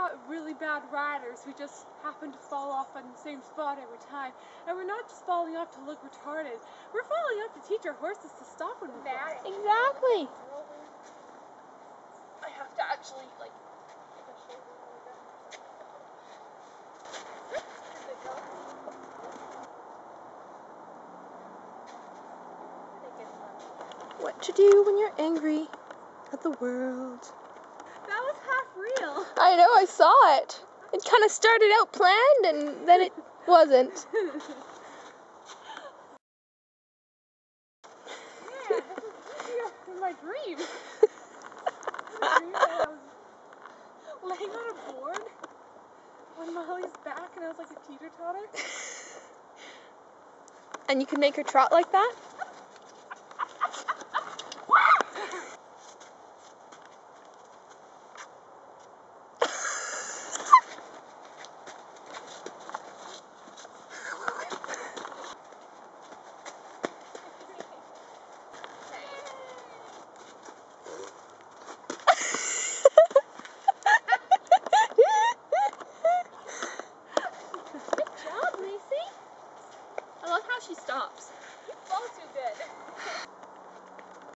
not really bad riders. We just happen to fall off on the same spot every time. And we're not just falling off to look retarded. We're falling off to teach our horses to stop when we fall. Exactly. I have to actually, like, take a shoulder What to do when you're angry at the world. That was half real. I know, I saw it. It kind of started out planned and then it wasn't. Yeah, this was easier than my dream. My dream that I was laying on a board on Molly's back and I was like a teeter-totter. And you can make her trot like that? I love how she stops. You fall too good.